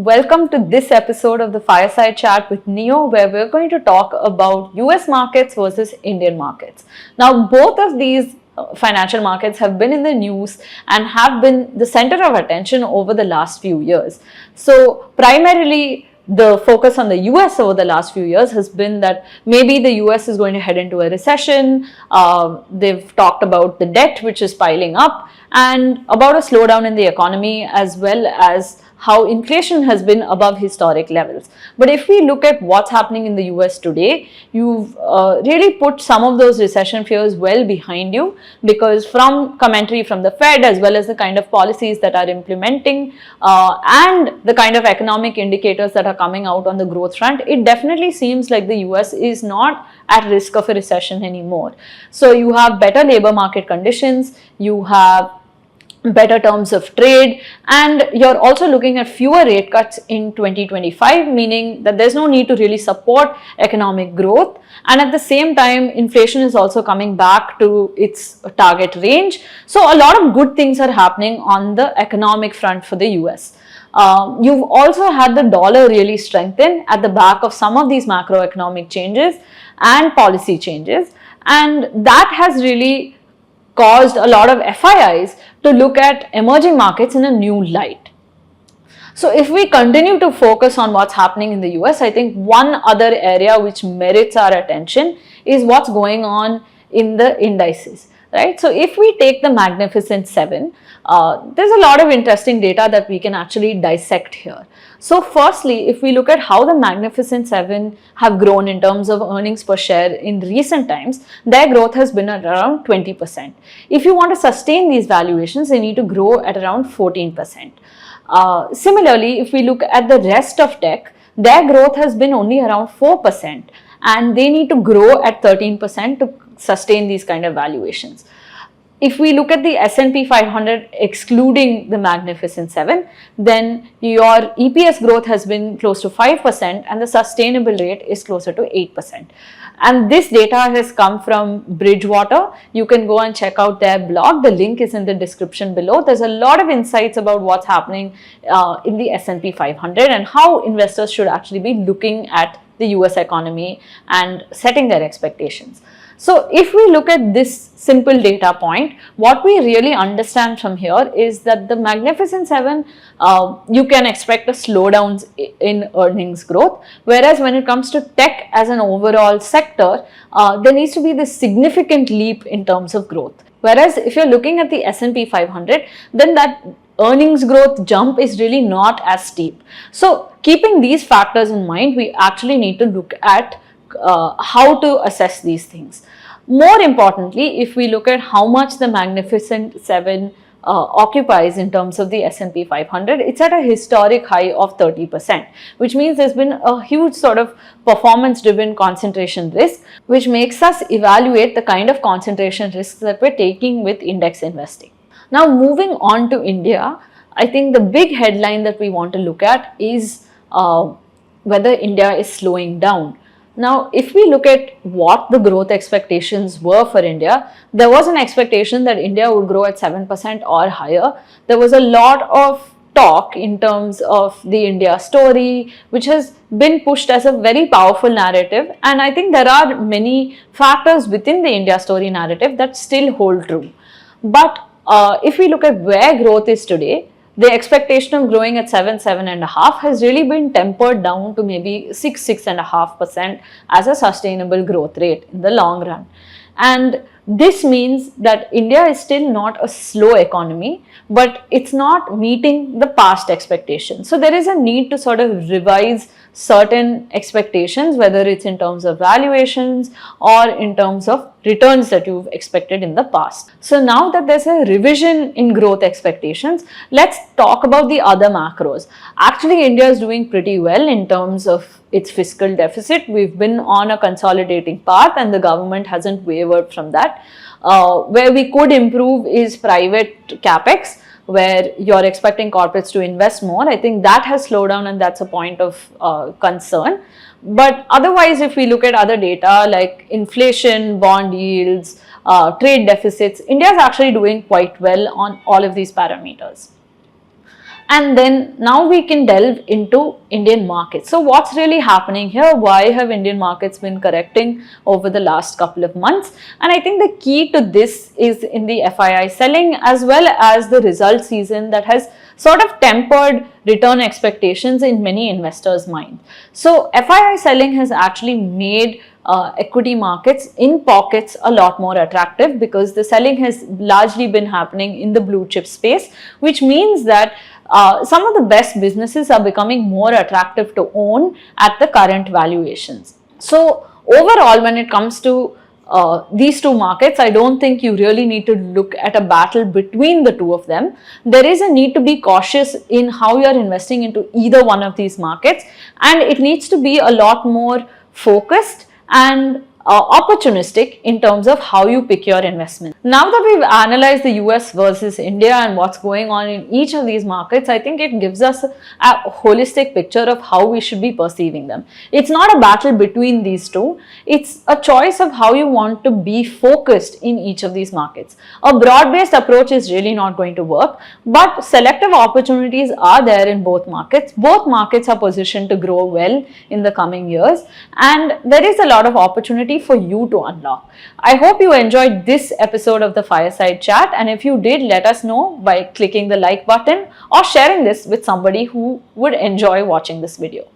Welcome to this episode of the Fireside Chat with Neo, where we're going to talk about US markets versus Indian markets. Now, both of these financial markets have been in the news and have been the center of attention over the last few years. So, primarily, the focus on the US over the last few years has been that maybe the US is going to head into a recession. They've talked about the debt which is piling up and about a slowdown in the economy, as well as how inflation has been above historic levels. But if we look at what's happening in the US today, you've really put some of those recession fears well behind you, because from commentary from the Fed, as well as the kind of policies that are implementing and the kind of economic indicators that are coming out on the growth front, it definitely seems like the US is not at risk of a recession anymore. So you have better labor market conditions, you have better terms of trade, and you're also looking at fewer rate cuts in 2025, meaning that there's no need to really support economic growth. And at the same time, inflation is also coming back to its target range. So a lot of good things are happening on the economic front for the US. You've also had the dollar really strengthen at the back of some of these macroeconomic changes and policy changes, and that has really caused a lot of FIIs to look at emerging markets in a new light. So if we continue to focus on what's happening in the US, I think one other area which merits our attention is what's going on in the indices, right? So if we take the Magnificent Seven, there's a lot of interesting data that we can actually dissect here. So firstly, if we look at how the Magnificent Seven have grown in terms of earnings per share in recent times, their growth has been at around 20%. If you want to sustain these valuations, they need to grow at around 14%. Similarly, if we look at the rest of tech, their growth has been only around 4%, and they need to grow at 13% to sustain these kind of valuations. If we look at the S&P 500 excluding the Magnificent Seven, then your EPS growth has been close to 5% and the sustainable rate is closer to 8%. And this data has come from Bridgewater. You can go and check out their blog. The link is in the description below. There's a lot of insights about what's happening in the S&P 500 and how investors should actually be looking at the US economy and setting their expectations. So if we look at this simple data point, what we really understand from here is that the Magnificent Seven, you can expect a slowdown in earnings growth, whereas when it comes to tech as an overall sector, there needs to be this significant leap in terms of growth. Whereas if you're looking at the S&P 500, then that earnings growth jump is really not as steep. So keeping these factors in mind, we actually need to look at how to assess these things. More importantly, if we look at how much the Magnificent Seven occupies in terms of the S&P 500, it's at a historic high of 30%, which means there's been a huge sort of performance-driven concentration risk, which makes us evaluate the kind of concentration risks that we're taking with index investing. Now, moving on to India, I think the big headline that we want to look at is whether India is slowing down. Now, if we look at what the growth expectations were for India, there was an expectation that India would grow at 7% or higher. There was a lot of talk in terms of the India story, which has been pushed as a very powerful narrative. And I think there are many factors within the India story narrative that still hold true. But if we look at where growth is today, the expectation of growing at 7.5% has really been tempered down to maybe 6.5% as a sustainable growth rate in the long run. And this means that India is still not a slow economy, but it's not meeting the past expectations. So there is a need to sort of revise certain expectations, whether it's in terms of valuations or in terms of returns that you've expected in the past. So now that there's a revision in growth expectations, let's talk about the other macros. Actually, India is doing pretty well in terms of its fiscal deficit. We've been on a consolidating path and the government hasn't wavered from that. Where we could improve is private capex, where you're expecting corporates to invest more. I think that has slowed down and that's a point of concern. But otherwise, if we look at other data like inflation, bond yields, trade deficits, India is actually doing quite well on all of these parameters. And then now we can delve into Indian markets. So what's really happening here? Why have Indian markets been correcting over the last couple of months? And I think the key to this is in the FII selling as well as the result season that has sort of tempered return expectations in many investors' mind. So FII selling has actually made equity markets in pockets a lot more attractive because the selling has largely been happening in the blue chip space, which means that some of the best businesses are becoming more attractive to own at the current valuations. So overall, when it comes to these two markets, I don't think you really need to look at a battle between the two of them. There is a need to be cautious in how you are investing into either one of these markets, and it needs to be a lot more focused and opportunistic in terms of how you pick your investment. Now that we've analyzed the US versus India and what's going on in each of these markets, I think it gives us a holistic picture of how we should be perceiving them. It's not a battle between these two, it's a choice of how you want to be focused in each of these markets. A broad-based approach is really not going to work, but selective opportunities are there in both markets. Both markets are positioned to grow well in the coming years, and there is a lot of opportunity for you to unlock. I hope you enjoyed this episode of the Fireside Chat, and if you did, let us know by clicking the like button or sharing this with somebody who would enjoy watching this video.